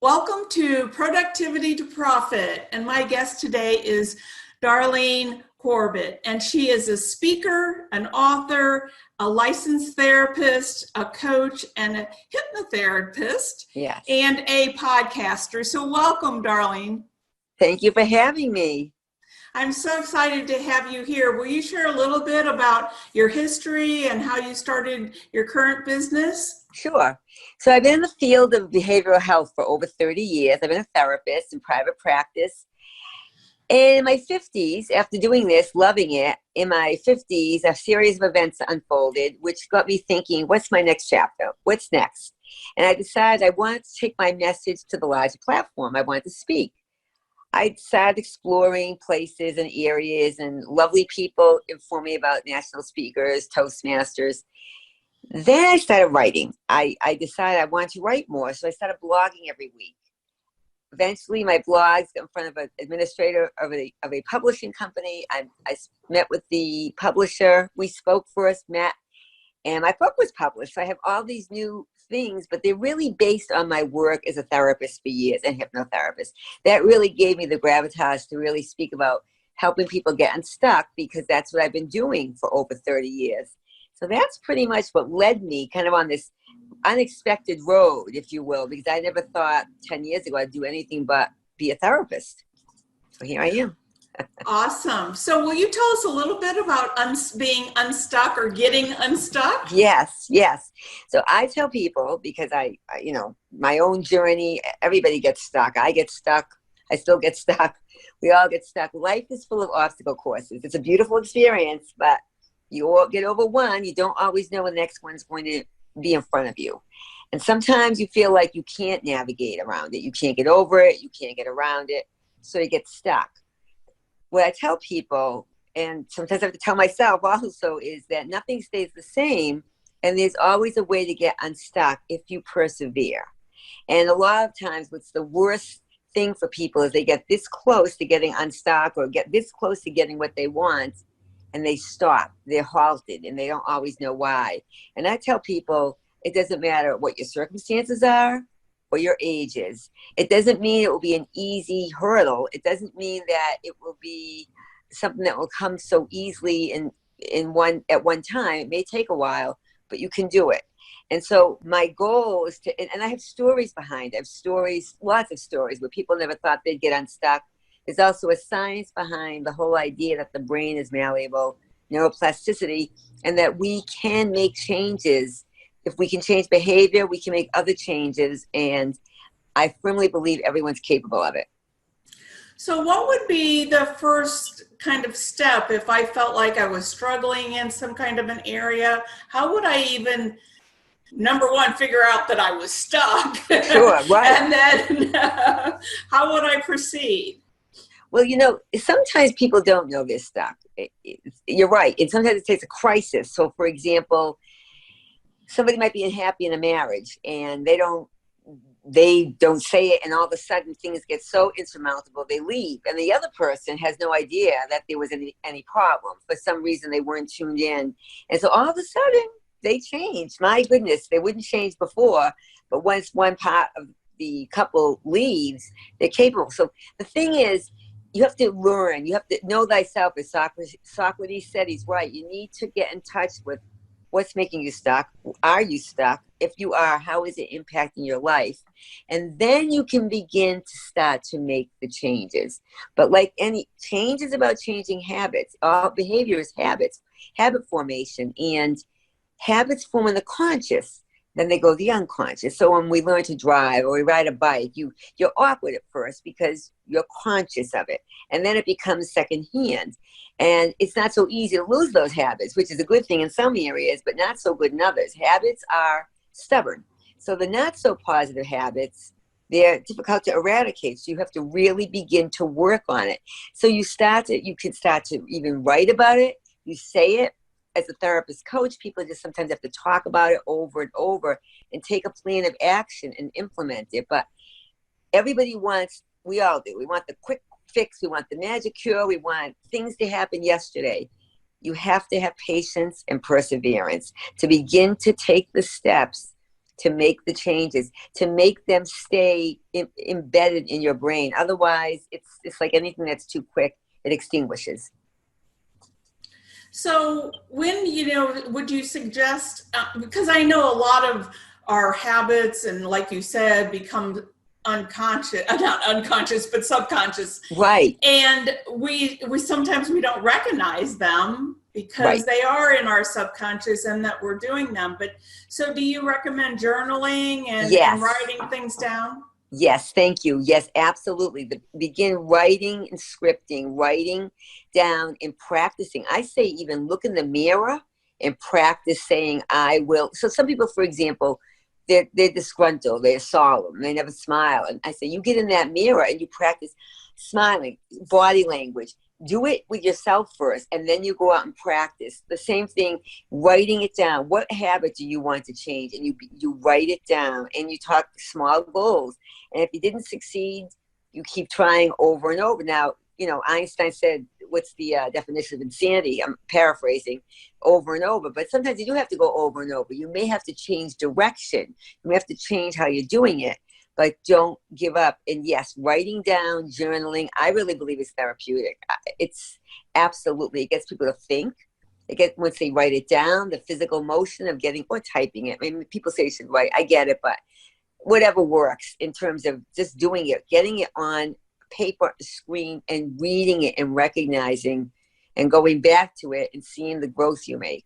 Welcome to Productivity to Profit, and my guest today is Darlene Corbett, and she is a speaker, an author, a licensed therapist, a coach, and a hypnotherapist, Yes. and a podcaster. So welcome, Darlene. Thank you for having me. I'm so excited to have you here. Will you share a little bit about your history and how you started your current business? Sure. So I've been in the field of behavioral health for over 30 years. I've been a therapist in private practice. And in my 50s, after doing this, loving it, in my 50s, a series of events unfolded, which got me thinking, what's my next chapter? What's next? And I decided I wanted to take my message to the larger platform. I wanted to speak. I started exploring places and areas, and lovely people informed me about national speakers, Toastmasters. Then I started writing. I decided I wanted to write more, so I started blogging every week. Eventually, my blogs got in front of an administrator of a publishing company. I met with the publisher. We spoke first, met, and my book was published. So I have all these new things, but they're really based on my work as a therapist for years and hypnotherapist. That really gave me the gravitas to really speak about helping people get unstuck, because that's what I've been doing for over 30 years. So that's pretty much what led me kind of on this unexpected road, if you will, because I never thought 10 years ago I'd do anything but be a therapist. So here I am. Awesome. So will you tell us a little bit about being unstuck or getting unstuck? Yes. So I tell people, because I my own journey, everybody gets stuck. I get stuck. I still get stuck. We all get stuck. Life is full of obstacle courses. It's a beautiful experience, but you all get over one, you don't always know when the next one's going to be in front of you. And sometimes you feel like you can't navigate around it. You can't get over it. You can't get around it. So you get stuck. What I tell people, and sometimes I have to tell myself also, is that nothing stays the same. And there's always a way to get unstuck if you persevere. And a lot of times what's the worst thing for people is they get this close to getting unstuck or get this close to getting what they want, and they stop, they're halted, and they don't always know why. And I tell people, it doesn't matter what your circumstances are or your age is. It doesn't mean it will be an easy hurdle. It doesn't mean that it will be something that will come so easily at one time. It may take a while, but you can do it. And so my goal is to, and I have stories behind it. I have stories, lots of stories where people never thought they'd get unstuck. There's also a science behind the whole idea that the brain is malleable, neuroplasticity, and that we can make changes. If we can change behavior, we can make other changes, and I firmly believe everyone's capable of it. So what would be the first kind of step if I felt like I was struggling in some kind of an area? How would I even, number one, figure out that I was stuck? Sure, right. And then how would I proceed? Well, sometimes people don't know they're stuck. You're right. And sometimes it takes a crisis. So, for example, somebody might be unhappy in a marriage and they don't say it, and all of a sudden things get so insurmountable, they leave. And the other person has no idea that there was any problem. For some reason, they weren't tuned in. And so all of a sudden, they changed. My goodness, they wouldn't change before. But once one part of the couple leaves, they're capable. So the thing is, you have to learn. You have to know thyself. As Socrates said, he's right. You need to get in touch with what's making you stuck. Are you stuck? If you are, how is it impacting your life? And then you can begin to start to make the changes. But like any change is about changing habits. All behavior is habits, habit formation, and habits form in the conscious. Then they go the unconscious. So when we learn to drive or we ride a bike, you're awkward at first because you're conscious of it. And then it becomes secondhand. And it's not so easy to lose those habits, which is a good thing in some areas, but not so good in others. Habits are stubborn. So the not so positive habits, they're difficult to eradicate. So you have to really begin to work on it. So you can start to even write about it. You say it. As a therapist coach, people just sometimes have to talk about it over and over and take a plan of action and implement it. But everybody we all do. We want the quick fix. We want the magic cure. We want things to happen yesterday. You have to have patience and perseverance to begin to take the steps to make the changes, to make them stay embedded in your brain. Otherwise, it's like anything that's too quick, it extinguishes. So when, would you suggest, because I know a lot of our habits and like you said, become unconscious, not unconscious, but subconscious. Right. And we sometimes we don't recognize them because they are in our subconscious and that we're doing them. But so do you recommend journaling and writing things down? Yes, thank you. Yes, absolutely. Begin writing and scripting, writing down and practicing. I say even look in the mirror and practice saying, I will. So some people, for example, they're disgruntled, they're solemn, they never smile. And I say, you get in that mirror and you practice smiling, body language. Do it with yourself first, and then you go out and practice. The same thing, writing it down. What habit do you want to change? And you write it down, and you talk small goals. And if you didn't succeed, you keep trying over and over. Now, Einstein said, what's the definition of insanity? I'm paraphrasing, over and over. But sometimes you do have to go over and over. You may have to change direction. You may have to change how you're doing it. But don't give up. And yes, writing down, journaling, I really believe is therapeutic. It's absolutely, it gets people to think. Once they write it down, the physical motion of getting or typing it. I mean, people say you should write. I get it, but whatever works in terms of just doing it, getting it on paper, screen, and reading it and recognizing and going back to it and seeing the growth you make.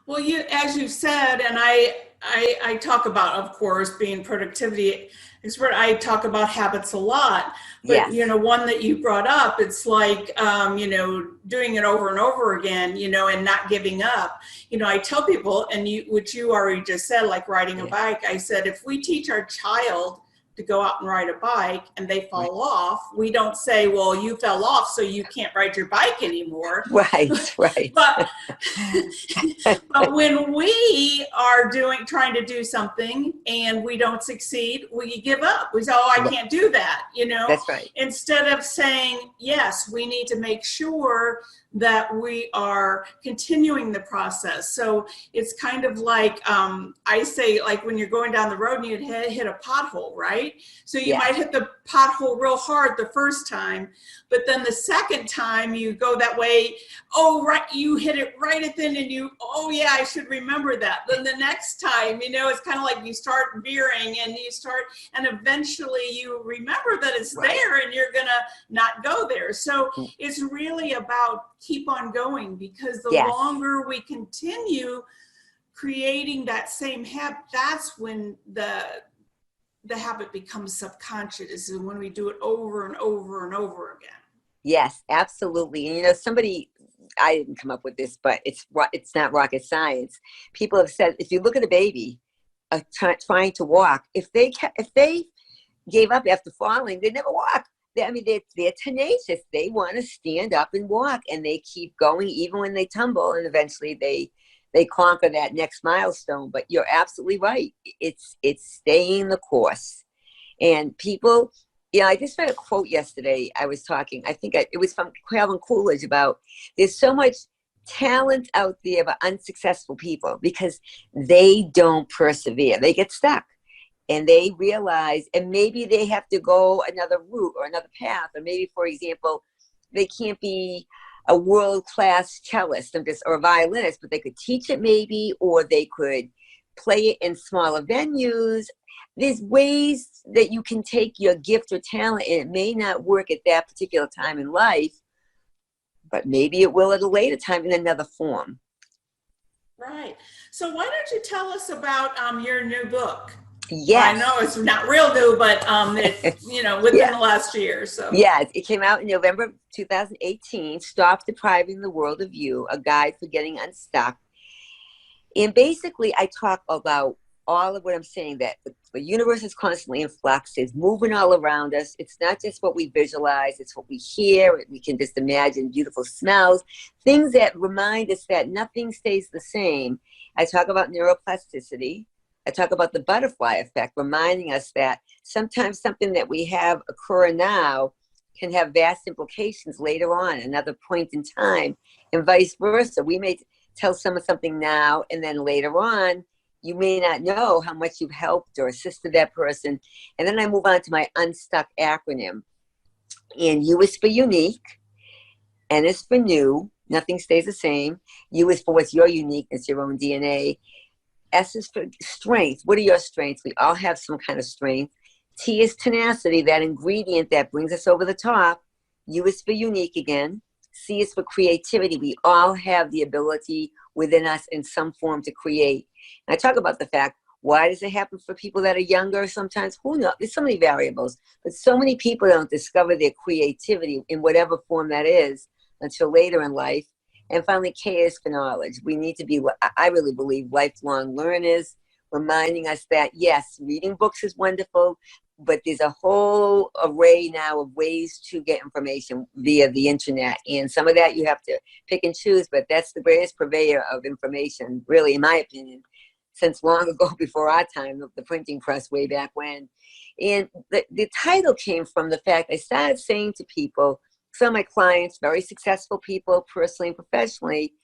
Well, as you said, and I talk about, of course, being productivity expert, I talk about habits a lot, but one that you brought up, it's like, doing it over and over again, and not giving up. I tell people, and which you already just said, like riding a bike, I said, if we teach our child to go out and ride a bike and they fall off, we don't say, well, you fell off, so you can't ride your bike anymore. Right. but when we are trying to do something and we don't succeed, we give up. We say, oh, I can't do that, That's right. Instead of saying, yes, we need to make sure that we are continuing the process. So it's kind of like, I say, like when you're going down the road and you hit a pothole, right? So you might hit the pothole real hard the first time, but then the second time you go that way, you hit it right at the end and I should remember that. Then the next time, it's kind of like you start veering and and eventually you remember that it's there and you're gonna not go there. So it's really about keep on going, because the longer we continue creating that same habit, that's when the habit becomes subconscious, and when we do it over and over and over again. Yes, absolutely. And somebody, I didn't come up with this, but it's not rocket science. People have said, if you look at a baby trying to walk, if they gave up after falling, they never walk. They're tenacious. They want to stand up and walk, and they keep going even when they tumble, and eventually they conquer that next milestone. But you're absolutely right. It's staying the course. And people, I just read a quote yesterday. I was talking, I think it was from Calvin Coolidge, about there's so much talent out there but unsuccessful people because they don't persevere. They get stuck. And they realize, and maybe they have to go another route or another path, or maybe, for example, they can't be a world-class cellist or a violinist, but they could teach it maybe, or they could play it in smaller venues. There's ways that you can take your gift or talent, and it may not work at that particular time in life, but maybe it will at a later time in another form. Right. So why don't you tell us about your new book? Yes. I know it's not real new, but it's, within the last year. So yeah, it came out in November of 2018. Stop Depriving the World of You: A Guide for Getting Unstuck. And basically, I talk about all of what I'm saying, that the universe is constantly in flux. It's moving all around us. It's not just what we visualize, it's what we hear. We can just imagine beautiful smells, things that remind us that nothing stays the same. I talk about neuroplasticity. I talk about the butterfly effect, reminding us that sometimes something that we have occur now can have vast implications later on, another point in time, and vice versa. We may tell someone something now, and then later on, you may not know how much you've helped or assisted that person. And then I move on to my Unstuck acronym. And U is for unique, N is for new, nothing stays the same. U is for what's your uniqueness, your own DNA. S is for strength. What are your strengths? We all have some kind of strength. T is tenacity, that ingredient that brings us over the top. U is for unique again. C is for creativity. We all have the ability within us in some form to create. And I talk about the fact, why does it happen for people that are younger sometimes? Who knows? There's so many variables, but so many people don't discover their creativity in whatever form that is until later in life. And finally, K is for knowledge. We need to be, I really believe, lifelong learners, reminding us that, yes, reading books is wonderful, but there's a whole array now of ways to get information via the internet. And some of that you have to pick and choose, but that's the greatest purveyor of information, really, in my opinion, since long ago before our time, the printing press way back when. And the title came from the fact I started saying to people, some of my clients, very successful people, personally and professionally,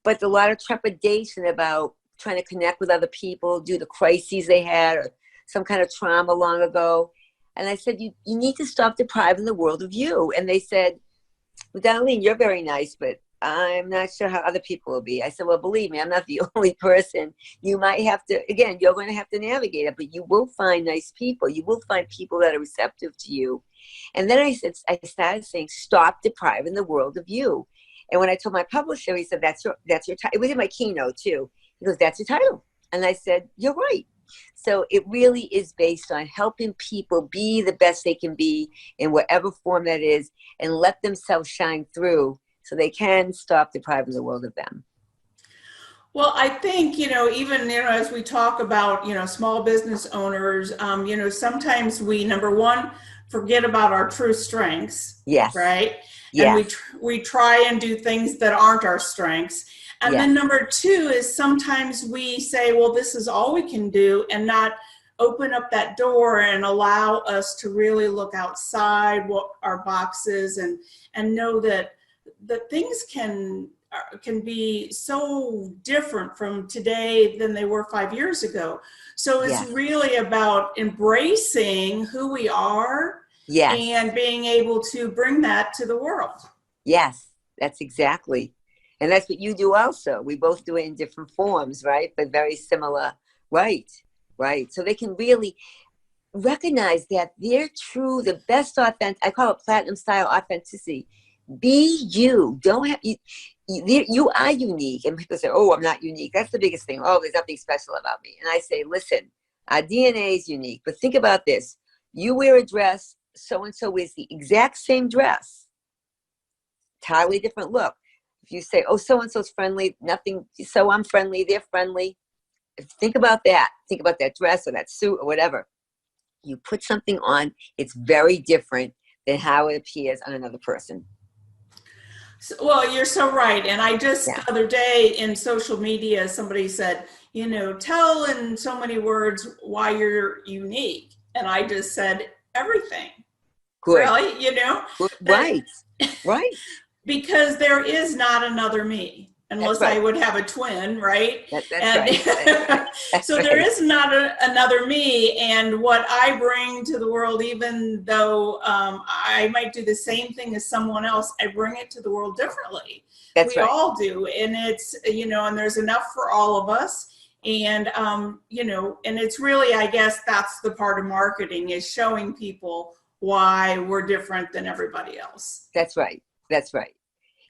but a lot of trepidation about trying to connect with other people due to crises they had or some kind of trauma long ago. And I said, you need to stop depriving the world of you. And they said, well, Darlene, you're very nice, but I'm not sure how other people will be. I said, well, believe me, I'm not the only person. You might have to, again, you're going to have to navigate it, but you will find nice people. You will find people that are receptive to you. And then I started saying, stop depriving the world of you. And when I told my publisher, he said, that's your title. It was in my keynote too. He goes, that's your title. And I said, you're right. So it really is based on helping people be the best they can be in whatever form that is and let themselves shine through so they can stop depriving the world of them. Well, I think, even, as we talk about, small business owners, sometimes we, number one, forget about our true strengths. Yes. Right. Yes. And we try and do things that aren't our strengths. And yes. then number two is sometimes we say, well, this is all we can do, and not open up that door and allow us to really look outside what our boxes and know that things can be so different from today than they were 5 years ago. So it's yes. really about embracing who we are yes. and being able to bring that to the world. Yes, that's exactly. And that's what you do also. We both do it in different forms, right? But very similar. Right. So they can really recognize that they're true, the best authentic, I call it platinum style authenticity. Be you. Don't have you are unique. And people say, oh, I'm not unique. That's the biggest thing. Oh, there's nothing special about me. And I say, listen, our DNA is unique. But think about this. You wear a dress, so-and-so wears the exact same dress. Entirely different look. If you say, oh, so-and-so's friendly, nothing, so I'm friendly, they're friendly. Think about that. Think about that dress or that suit or whatever. You put something on, it's very different than how it appears on another person. Well, you're so right. And I just the other day in social media, somebody said, tell in so many words why you're unique. And I just said, everything. Good. Really, Right. Right. Because there is not another me, unless right. I would have a twin, right? That's right. So there is not another me, and what I bring to the world, even though I might do the same thing as someone else, I bring it to the world differently. That's right. We all do, and it's, and there's enough for all of us. And, and it's really, I guess that's the part of marketing, is showing people why we're different than everybody else. That's right. That's right.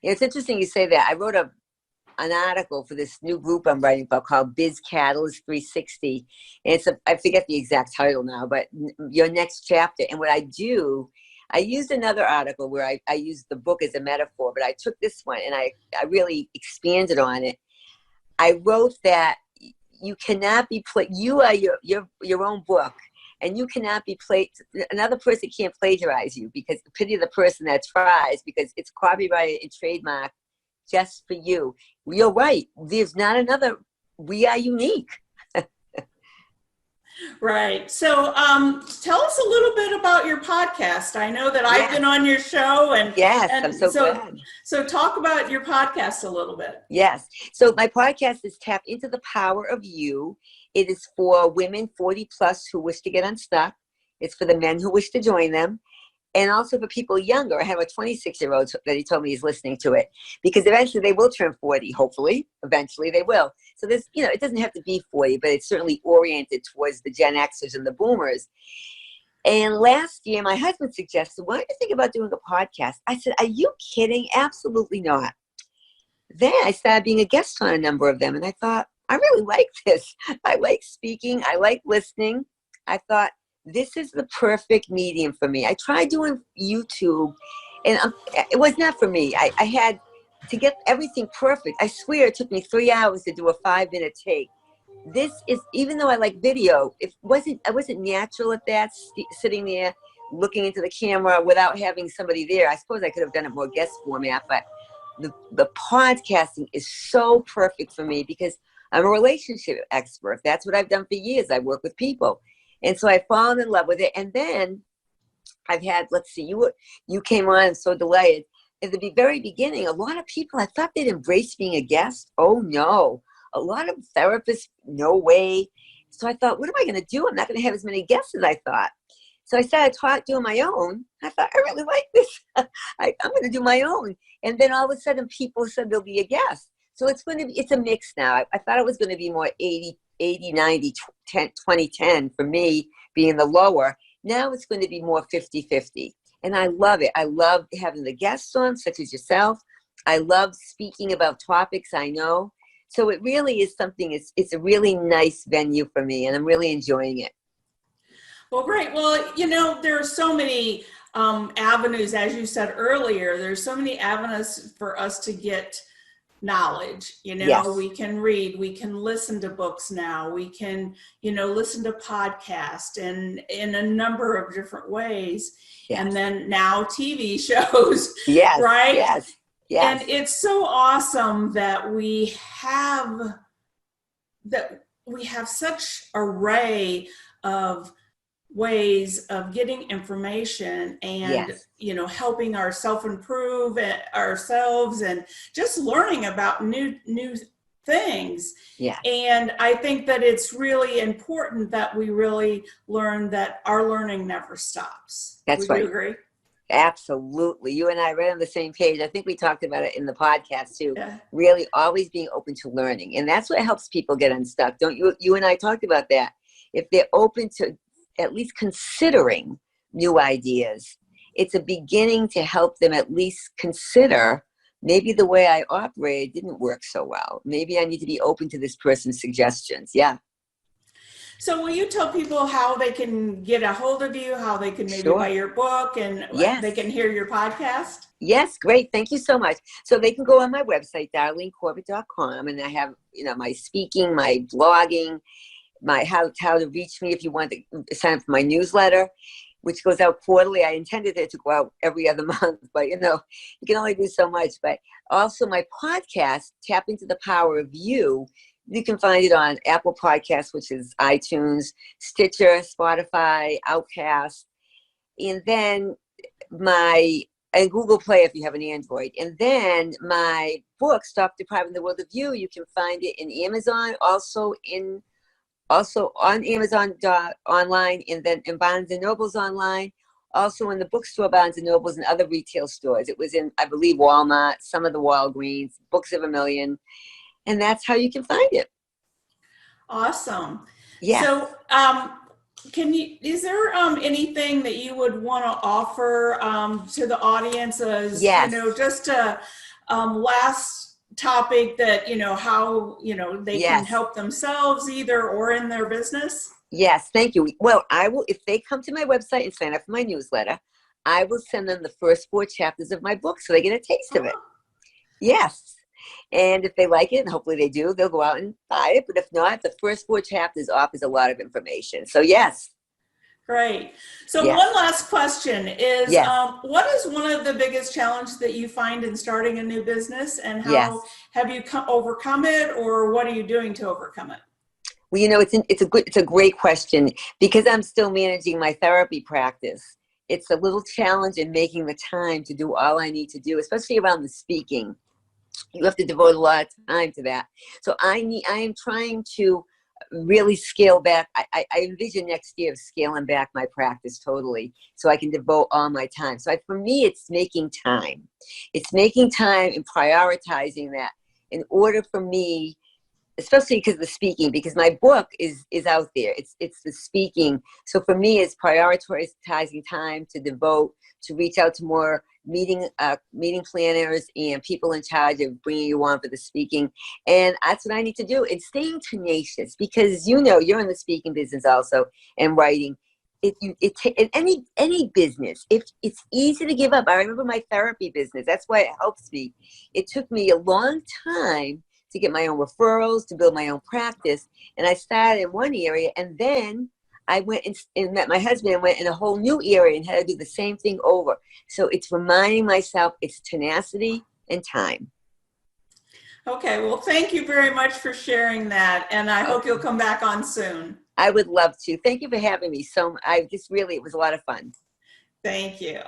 It's interesting you say that. I wrote an article for this new group I'm writing about called Biz Catalyst 360. And I forget the exact title now, but your next chapter. And what I do, I used another article where I used the book as a metaphor, but I took this one and I really expanded on it. I wrote that you cannot be you are your own book. And you cannot be another person can't plagiarize you, because pity the person that tries, because it's copyrighted and trademarked just for you. You're right. There's not another. We are unique. Right. So tell us a little bit about your podcast. I know that I've been on your show. And yes, I'm so glad. So talk about your podcast a little bit. Yes. So my podcast is Tap Into the Power of You. It is for women 40 plus who wish to get unstuck. It's for the men who wish to join them. And also for people younger. I have a 26-year-old that he told me he's listening to it, because eventually they will turn 40, hopefully. Eventually they will. So this, it doesn't have to be 40, but it's certainly oriented towards the Gen Xers and the boomers. And last year, my husband suggested, why don't you think about doing a podcast? I said, are you kidding? Absolutely not. Then I started being a guest on a number of them. And I thought, I really like this. I like speaking. I like listening. I thought, this is the perfect medium for me. I tried doing YouTube, and it was not for me. I had to get everything perfect. I swear it took me 3 hours to do a 5-minute take. This is, even though I like video, I wasn't natural at that, sitting there looking into the camera without having somebody there. I suppose I could have done it more guest format, but the podcasting is so perfect for me because I'm a relationship expert. That's what I've done for years. I work with people. And so I've fallen in love with it. And then I've had, let's see, you came on, I'm so delighted. At the very beginning, a lot of people, I thought they'd embrace being a guest. Oh, no. A lot of therapists, no way. So I thought, what am I going to do? I'm not going to have as many guests as I thought. So I started doing my own. I thought, I really like this. I'm going to do my own. And then all of a sudden, people said there'll be a guest. So it's a mix now. I thought it was going to be more 80, 90, 20, 10 for me being the lower. Now it's going to be more 50-50. And I love it. I love having the guests on, such as yourself. I love speaking about topics I know. So it really is something, it's a really nice venue for me, and I'm really enjoying it. Well, great. Well, there are so many avenues, as you said earlier, there's so many avenues for us to get knowledge. Yes. We can read, we can listen to books now, we can, listen to podcasts and in a number of different ways. Yes. And then now TV shows, yes, right? Yes. Yes. And it's so awesome that we have such array of ways of getting information and yes. Helping ourselves improve ourselves and just learning about new things. Yeah. And I think that it's really important that we really learn that our learning never stops. That's Would right. you agree? Absolutely. You and I are right on the same page. I think we talked about it in the podcast too. Yeah. Really always being open to learning. And that's what helps people get unstuck. Don't you and I talked about that. If they're open to at least considering new ideas, it's a beginning to help them at least consider, maybe the way I operate didn't work so well. Maybe I need to be open to this person's suggestions. Yeah. So will you tell people how they can get a hold of you, how they can maybe Sure. buy your book, and Yes. they can hear your podcast? Yes, great. Thank you so much. So they can go on my website, darlenecorbett.com, and I have, my speaking, my blogging, my how to reach me if you want to sign up for my newsletter, which goes out quarterly. I intended it to go out every other month, but you can only do so much. But also my podcast, Tap Into the Power of You. You can find it on Apple Podcasts, which is iTunes, Stitcher, Spotify, Outcast, and then and Google Play if you have an Android. And then my book, Stop Depriving the World of You, you can find it in Amazon, also on Amazon online, and then in Barnes and Noble's online, also in the bookstore Barnes and Noble's and other retail stores. It was in, I believe, Walmart, some of the Walgreens, Books of a Million. And that's how you can find it. Awesome. Yeah. So, is there anything that you would want to offer to the audience as, Yes. Just a last topic that, how, they Yes. can help themselves either or in their business? Yes, thank you. Well, I will, if they come to my website and sign up for my newsletter, I will send them the first 4 chapters of my book so they get a taste of it. Yes. And if they like it, and hopefully they do, they'll go out and buy it. But if not, the first 4 chapters offers a lot of information. So yes. Great. So Yes. one last question is, Yes. What is one of the biggest challenges that you find in starting a new business, and how Yes. have you overcome it, or what are you doing to overcome it? Well, it's a great question, because I'm still managing my therapy practice. It's a little challenge in making the time to do all I need to do, especially around the speaking. You have to devote a lot of time to that. So I am trying to really scale back. I envision next year of scaling back my practice totally so I can devote all my time. So for me, it's making time. It's making time and prioritizing that in order for me, especially because of the speaking, because my book is out there. It's the speaking. So for me, it's prioritizing time to devote, to reach out to more meeting planners and people in charge of bringing you on for the speaking. And that's what I need to do. And staying tenacious, because you're in the speaking business also, and writing. In any business, if it's easy to give up. I remember my therapy business. That's why it helps me. It took me a long time to get my own referrals, to build my own practice. And I started in one area, and then I went and met my husband and went in a whole new area and had to do the same thing over. So it's reminding myself it's tenacity and time. Okay, well, thank you very much for sharing that. And I hope you'll come back on soon. I would love to. Thank you for having me. It was a lot of fun. Thank you.